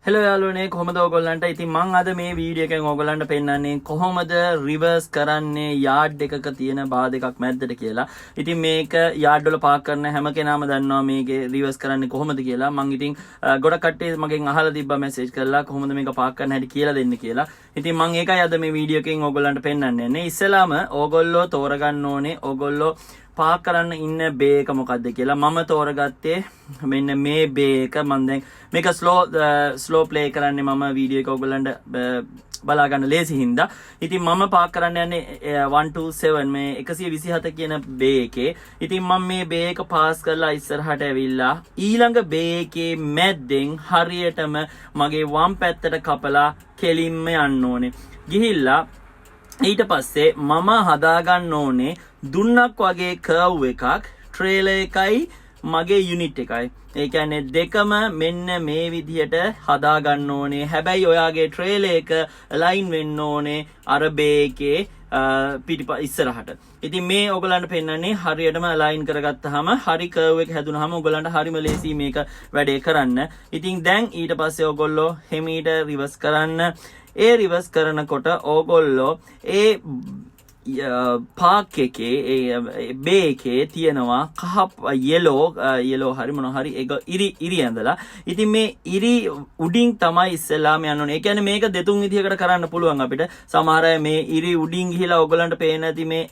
Hello යාළුවනේ කොහොමද ඔයගොල්ලන්ට? ඉතින් මම අද මේ වීඩියෝ එකෙන් ඔයගොල්ලන්ට පෙන්නන්නේ කොහොමද රිවර්ස් කරන්නේ යාඩ් එකක තියෙන බාර් දෙකක් මැද්දට කියලා. ඉතින් මේක යාඩ් වල පාක් කරන හැම කෙනාම දන්නවා මේකේ රිවර්ස් කරන්නේ කොහොමද කියලා. මම ඉතින් ගොඩක් කට්ටිය මගෙන් අහලා තිබ්බා මැසේජ් කරලා කොහොමද මේක පාක් කරන්න හැටි කියලා දෙන්න කියලා. ඉතින් මම ඒකයි අද මේ වීඩියෝ එකෙන් ඔයගොල්ලන්ට පෙන්නන්නේ. නේ ඉස්සෙල්ලාම ඕගොල්ලෝ තෝරගන්න ඕනේ ඕගොල්ලෝ පාක් කරන්න ඉන්න බේ එක මොකක්ද කියලා. මම තෝරගත්තේ මෙන්න මේ බේ එක. මම දැන් මේක ස්ලෝ ප්ලේ කරන්නේ මම වීඩියෝ එක ඔයගොල්ලන්ට බලා ගන්න ලේසි හින්දා. ඉතින් මම පාක් කරන්න යන්නේ 127 මේ 127 කියන බේ එකේ. ඉතින් මම මේ බේ එක පාස් කරලා ඉස්සරහට ඇවිල්ලා ඊළඟ බේ එකේ මැද්දෙන් හරියටම මගේ වම් පැත්තට කපලා කෙලින්ම යන්න ඕනේ. ගිහිල්ලා ඊට පස්සේ මම හදාගන්න ඕනේ දුන්නක් වගේ කර්ව් එකක් ට්‍රේලර් එකයි මගේ යුනිට් එකයි. ඒ කියන්නේ දෙකම මෙන්න මේ විදිහට හදාගන්න ඕනේ. හැබැයි ඔයාගේ ට්‍රේලර් එක අලයින් වෙන්න ඕනේ අර බේ එකේ ඉස්සරහට. ඉතින් මේ ඔයගලන්ට පෙන්නන්නේ හරියටම අලයින් කරගත්තාම හරි කර්ව් එක හැදුනහම ඔයගලන්ට හරිම ලේසි මේක වැඩේ කරන්න. ඉතින් දැන් ඊට පස්සේ ඔයගොල්ලෝ හිමීට රිවර්ස් කරන්න. ඒ රිවර්ස් කරනකොට ඕගොල්ලෝ ඒ පාක් එකේ බේ එකේ තියෙනවා කහ යෙලෝ හරි මොන හරි ඒක ඉරි ඇඳලා. ඉතින් මේ ඉරි උඩින් තමයි ඉස්සෙල්ලාම යන්න ඕනේ. ඒ කියන්නේ මේක දෙතුන් විදිහකට කරන්න පුළුවන් අපිට. සමහර අය මේ ඉරි උඩින් ගිහිලා ඔයගලන්ට පේන ඇති මේ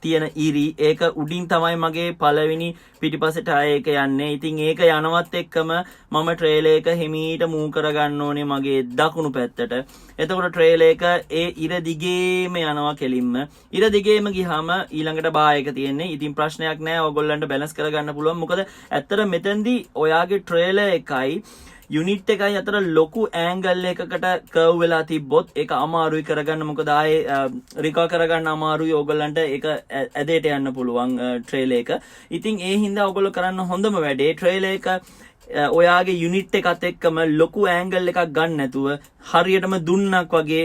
තියෙන ඉරි ඒක උඩින් තමයි මගේ පළවෙනි පිටිපස්සට ඒක යන්නේ. ඉතින් ඒක යනවත් එක්කම මම ට්‍රේලර් එක හිමීට මූව් කරගන්න ඕනේ මගේ දකුණු පැත්තට. එතකොට ට්‍රේලර් එක ඒ ඉර දිගේම යනවා කෙලින්ම. ඉර දිගේම ගියාම ඊළඟට බා එක තියෙන්නේ. ඉතින් ප්‍රශ්නයක් නැහැ. ඔයගොල්ලන්ට බැලන්ස් කරගන්න පුළුවන්. මොකද ඇත්තට මෙතෙන්දී ඔයාගේ ට්‍රේලර් එකයි යුනිට් එකයි අතර ලොකු ඇන්ගල් එකකට කර්ව් වෙලා තිබ්බොත් ඒක අමාරුයි කරගන්න. මොකද ආයේ රිකවර් කරගන්න අමාරුයි. ඕගොල්ලන්ට ඒක ඇදේට යන්න පුළුවන් ට්‍රේලර් එක. ඉතින් ඒ හින්දා ඕගොල්ලෝ කරන්න හොඳම වැඩේ ට්‍රේලර් එක ඔයාගේ යුනිට් එකත් එක්කම ලොකු ඇන්ගල් එකක් ගන්න නැතුව හරියටම දුන්නක් වගේ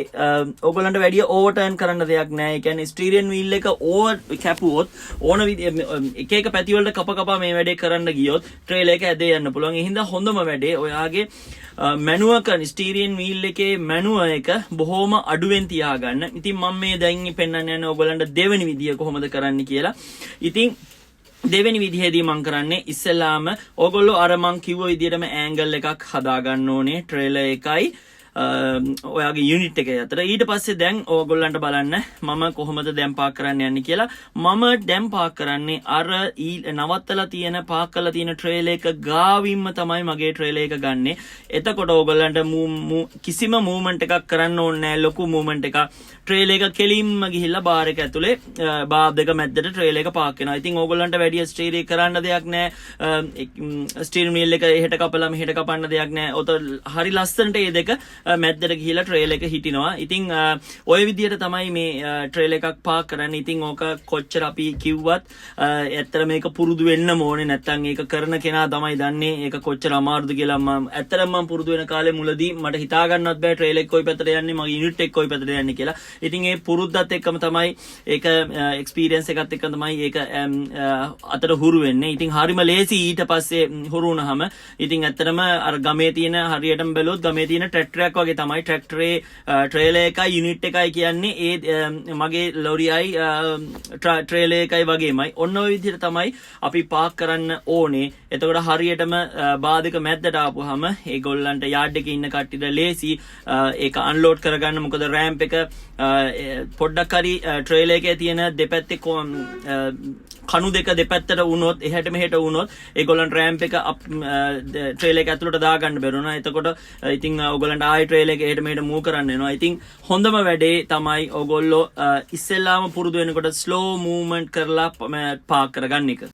ඔයගලන්ට වැඩි ඕවර්ටර්න් කරන්න දෙයක් නැහැ. ඒ කියන්නේ ස්ටීරියන් වීල් එක ඕවර් කැපුවොත් ඕන එක එක පැති වලට කප මේ වැඩේ කරන්න ගියොත් ට්‍රේලර් එක ඇදේ යන්න පුළුවන්. ඒ හින්දා හොඳම වැඩේ ඔයාගේ මැනුවල් කරන ස්ටීරියන් වීල් එකේ මැනුවල් එක බොහොම අඩුවෙන් තියාගන්න. ඉතින් මම මේ දැන් පෙන්නන්න යන්නේ ඔයගලන්ට දෙවෙනි විදිය කොහොමද කරන්න කියලා. ඉතින් දෙවෙනි විදිහේදී මම කරන්නේ ඉස්සෙල්ලාම ඕගොල්ලෝ අර මං කිව්ව විදිහටම ඇන්ගල් එකක් හදාගන්න ඕනේ ට්‍රේලර් එකයි ඔයාගේ යුනිට් එකේ අතර. ඊට පස්සේ දැන් ඕගොල්ලන්ට බලන්න මම කොහොමද දැන් පාක් කරන්න යන්නේ කියලා. මම දැන් පාක් කරන්නේ අර නවත්තලා තියෙන පාක් කරලා තියෙන ට්‍රේලර් එක ගාවින්ම තමයි මගේ ට්‍රේලර් එක ගන්නෙ. එතකොට ඕගොල්ලන්ට කිසිම මූවමන්ට් එකක් කරන්න ඕනේ නැහැ. ලොකු මූවමන්ට් එකක් ට්‍රේලර් එක කෙලින්ම ගිහිල්ලා බාර් එක ඇතුලේ බාර් දෙක මැද්දට ට්‍රේලර් එක පාක් වෙනවා. ඉතින් ඕගොල්ලන්ට වැඩි ස්ටීරිය කරන්න දෙයක් නැහැ. ස්ටීරින් වීල් එක එහෙට කපලා මෙහෙට කපන්න දෙයක් නැහැ. ඔත හරි ලස්සනට මේ දෙක මැද්දට ගිහිලා ට්‍රේලර් එක හිටිනවා. ඉතින් ඔය විදිහට තමයි මේ ට්‍රේලර් එකක් පාක් කරන්නේ. ඉතින් ඕක කොච්චර අපි කිව්වත් ඇත්තට මේක පුරුදු වෙන්න ඕනේ. නැත්තම් ඒක කරන කෙනා තමයි දන්නේ ඒක කොච්චර අමාරුද කියලා. ඇත්තටම මම පුරුදු වෙන කාලේ මුලදී මට හිතා ගන්නවත් බෑ ට්‍රේලර් එක කොයි පැත්තට යන්නේ මගේ යුනිට් එක කොයි පැත්තට යන්නේ කියලා. ඉතින් ඒ පුරුද්දත් එක්කම තමයි ඒක එක්ස්පීරියන්ස් එකත් එක්ක තමයි ඒක අතට හුරු වෙන්නේ. ඉතින් හරිම ලේසි ඊට පස්සේ හුරු වුණාම. ඉතින් ඇත්තටම අර ගමේ තියෙන හරියටම බැලුවොත් ගමේ තියෙන ට්‍රැක්ටරයක් වගේ තමයි ට්‍රැක්ටරේ ට්‍රේලර් එකයි යුනිට් එකයි කියන්නේ ඒ මගේ ලොරියයි ට්‍රේලර් එකයි වගේමයි. ඔන්න ඔය විදිහට තමයි අපි පාක් කරන්න ඕනේ. එතකොට හරියටම බාධක මැද්දට ආපුවාම ඒගොල්ලන්ට යාඩ් එකේ ඉන්න කට්ටියට ලේසි ඒක අන්ලෝඩ් කරගන්න. මොකද රෑම්ප් එක පොඩ්ඩක් හරි ට්‍රේලර් එකේ තියෙන දෙපැත්තේ කණු දෙක දෙපැත්තට වුණොත් එහෙට මෙහෙට වුණොත් ඒගොල්ලන් රෑම්ප් එක ට්‍රේලර් එක ඇතුළට දාගන්න බැරුණා. එතකොට ඉතින් ඔයගොල්ලන්ට ආයි ට්‍රේලර් එක එහෙට මෙහෙට මූව් කරන්න වෙනවා. ඉතින් හොඳම වැඩේ තමයි ඔයගොල්ලෝ ඉස්සෙල්ලාම පුරුදු වෙනකොට ස්ලෝ මූව්මන්ට් කරලා පාක් කරගන්න එක.